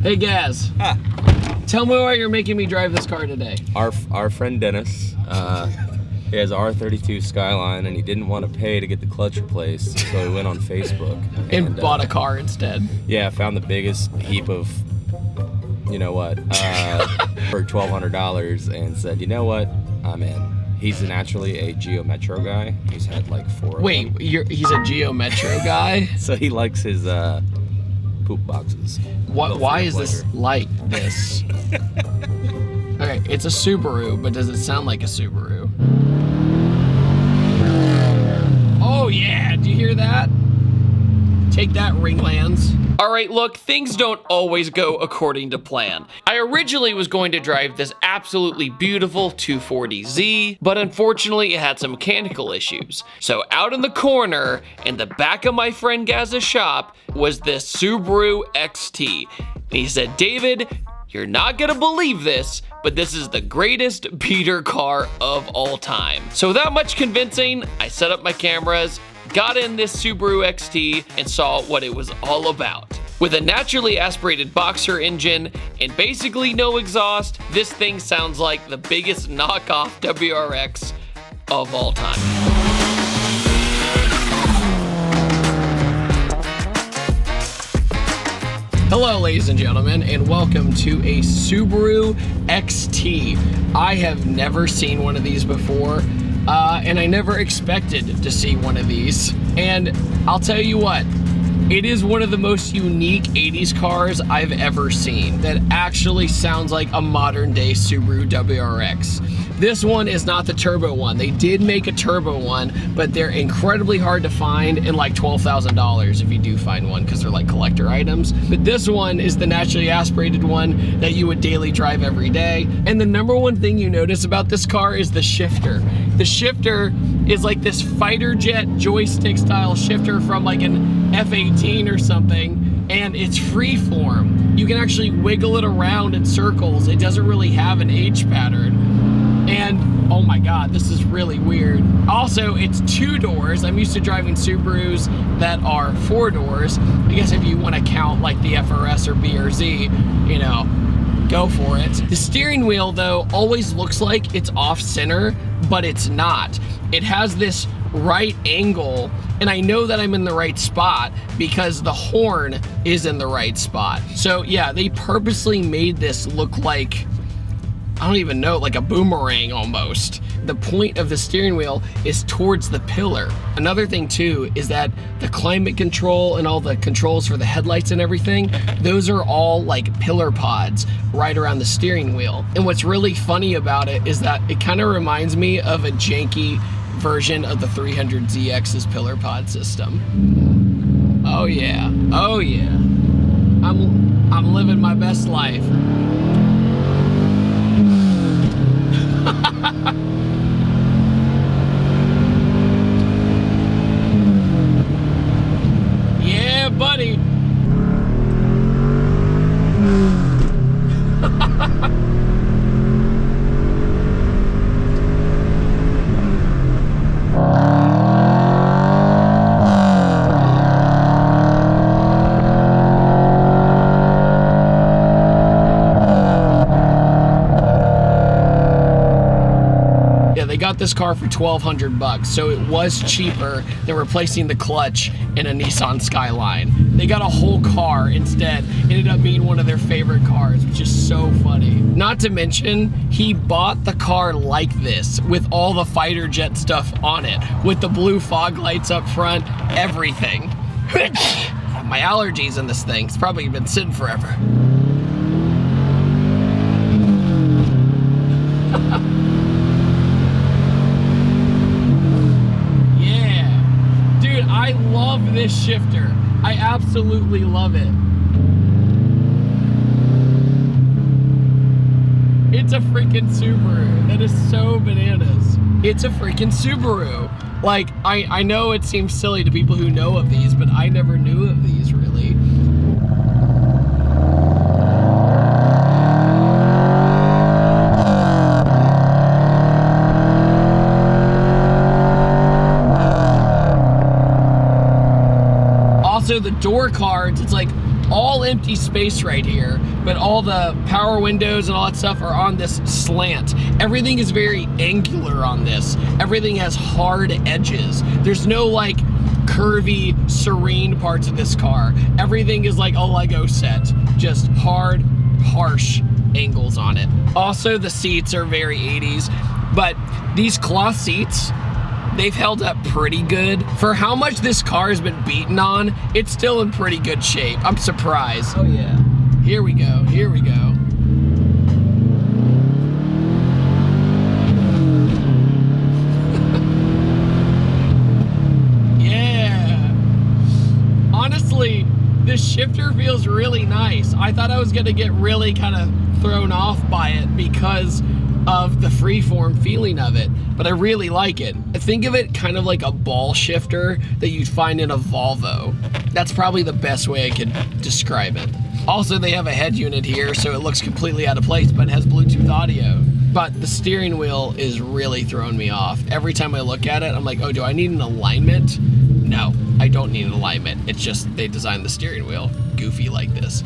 Hey Gaz, tell me why you're making me drive this car today. Our friend Dennis, he has R32 Skyline and he didn't want to pay to get the clutch replaced, so he went on Facebook And bought a car instead. Yeah, found the biggest heap of, you know what, for $1,200 and said, you know what, I'm in. He's naturally a Geo Metro guy. He's had like 4 of them. He's a Geo Metro guy? So he likes his poop boxes. Why is this like this? Okay, it's a Subaru, but does it sound like a Subaru? Oh yeah, do you hear that? Take that, Ringlands. All right, look, things don't always go according to plan. I originally was going to drive this absolutely beautiful 240Z, but unfortunately it had some mechanical issues. So out in the corner, in the back of my friend Gaz's shop, was this Subaru XT. And he said, David, you're not gonna believe this, but this is the greatest beater car of all time. So without much convincing, I set up my cameras, got in this Subaru XT, and saw what it was all about. With a naturally aspirated boxer engine and basically no exhaust, this thing sounds like the biggest knockoff WRX of all time. Hello, ladies and gentlemen, and welcome to a Subaru XT. I have never seen one of these before. And I never expected to see one of these. And I'll tell you what, it is one of the most unique 80s cars I've ever seen that actually sounds like a modern day Subaru WRX. This one is not the turbo one. They did make a turbo one, but they're incredibly hard to find and like $12,000 if you do find one because they're like collector items. But this one is the naturally aspirated one that you would daily drive every day. And the number one thing you notice about this car is the shifter. The shifter is like this fighter jet joystick style shifter from like an F-18 or something, and it's freeform. You can actually wiggle it around in circles. It doesn't really have an H pattern. And oh my God, this is really weird. Also, it's 2 doors. I'm used to driving Subarus that are 4 doors. I guess if you want to count like the FRS or B or Z, you know, go for it. The steering wheel though always looks like it's off center, but it's not. It has this right angle, and I know that I'm in the right spot because the horn is in the right spot. So yeah, they purposely made this look like, I don't even know, like a boomerang almost. The point of the steering wheel is towards the pillar. Another thing too is that the climate control and all the controls for the headlights and everything, those are all like pillar pods right around the steering wheel. And what's really funny about it is that it kind of reminds me of a janky version of the 300ZX's pillar pod system. Oh yeah, oh yeah. I'm living my best life. Yeah, buddy. They got this car for $1,200, so it was cheaper than replacing the clutch in a Nissan Skyline. They got a whole car instead. It ended up being one of their favorite cars, which is so funny. Not to mention, he bought the car like this, with all the fighter jet stuff on it, with the blue fog lights up front, everything. My allergies in this thing, it's probably been sitting forever. I love this shifter. I absolutely love it. It's a freaking Subaru. That is so bananas. It's a freaking Subaru. Like, I know it seems silly to people who know of these, but I never knew of these really. Also, the door cards, it's like all empty space right here, but all the power windows and all that stuff are on this slant. Everything is very angular on this. Everything has hard edges. There's no like curvy, serene parts of this car. Everything is like a Lego set. Just hard, harsh angles on it. Also, the seats are very 80s, but these cloth seats, they've held up pretty good. For how much this car has been beaten on, it's still in pretty good shape. I'm surprised. Oh yeah. Here we go, here we go. Yeah. Honestly, this shifter feels really nice. I thought I was gonna get really kind of thrown off by it because of the freeform feeling of it, but I really like it. I think of it kind of like a ball shifter that you'd find in a Volvo. That's probably the best way I could describe it. Also, they have a head unit here, so it looks completely out of place, but it has Bluetooth audio. But the steering wheel is really throwing me off. Every time I look at it, I'm like, oh, do I need an alignment? No, I don't need an alignment. It's just they designed the steering wheel goofy like this.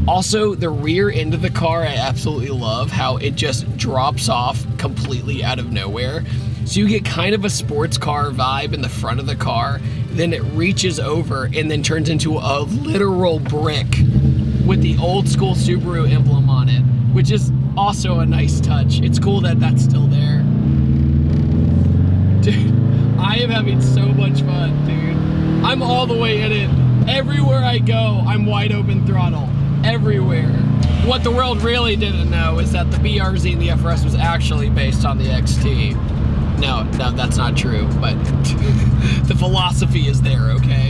Also, the rear end of the car, I absolutely love how it just drops off completely out of nowhere. So you get kind of a sports car vibe in the front of the car, then it reaches over and then turns into a literal brick with the old school Subaru emblem on it, which is also a nice touch. It's cool that that's still there. Dude, I am having so much fun, dude. I'm all the way in it. Everywhere I go, I'm wide open throttle. Everywhere. What the world really didn't know is that the BRZ and the FRS was actually based on the XT. No, that's not true, but the philosophy is there, okay?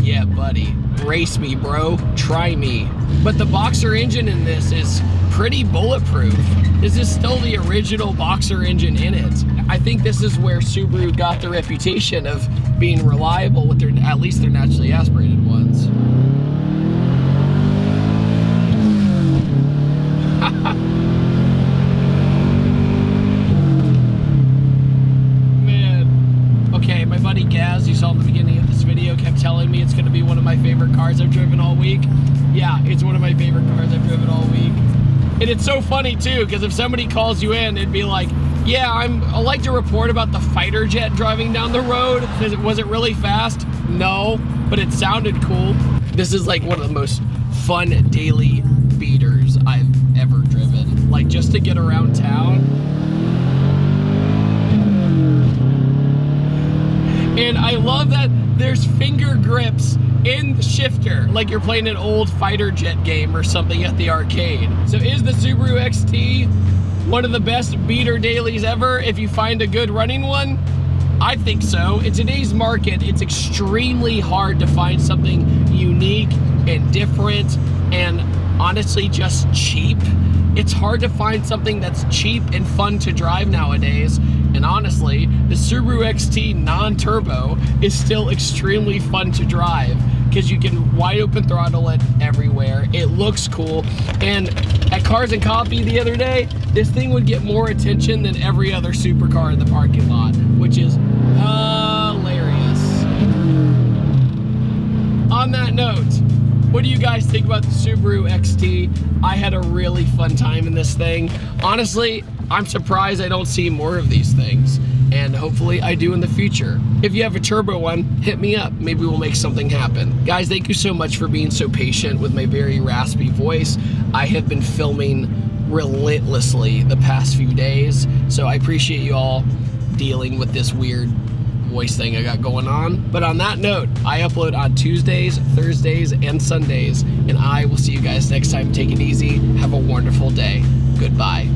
Yeah, buddy. Race me, bro. Try me. But the Boxer engine in this is pretty bulletproof. This is still the original Boxer engine in it. I think this is where Subaru got the reputation of being reliable with their, at least their naturally aspirated ones. Man. Okay, my buddy Gaz, you saw in the beginning of this video, kept telling me it's gonna be one of my favorite cars I've driven all week. Yeah, it's one of my favorite cars I've driven all week. And it's so funny too, because if somebody calls you in, it'd be like, yeah, I like to report about the fighter jet driving down the road. Was it really fast? No, but it sounded cool. This is like one of the most fun daily beaters I've ever driven. Like just to get around town. And I love that there's finger grips in the shifter, like you're playing an old fighter jet game or something at the arcade. So is the Subaru XT one of the best beater dailies ever if you find a good running one? I think so. In today's market, it's extremely hard to find something unique and different and honestly just cheap. It's hard to find something that's cheap and fun to drive nowadays. And honestly, the Subaru XT non-turbo is still extremely fun to drive because you can wide open throttle it everywhere. It looks cool. And at Cars and Coffee the other day, this thing would get more attention than every other supercar in the parking lot, which is hilarious. On that note, what do you guys think about the Subaru XT? I had a really fun time in this thing. Honestly, I'm surprised I don't see more of these things, and hopefully I do in the future. If you have a turbo one, hit me up. Maybe we'll make something happen. Guys, thank you so much for being so patient with my very raspy voice. I have been filming relentlessly the past few days, so I appreciate you all dealing with this weird voice thing I got going on. But on that note, I upload on Tuesdays, Thursdays, and Sundays, and I will see you guys next time. Take it easy. Have a wonderful day. Goodbye.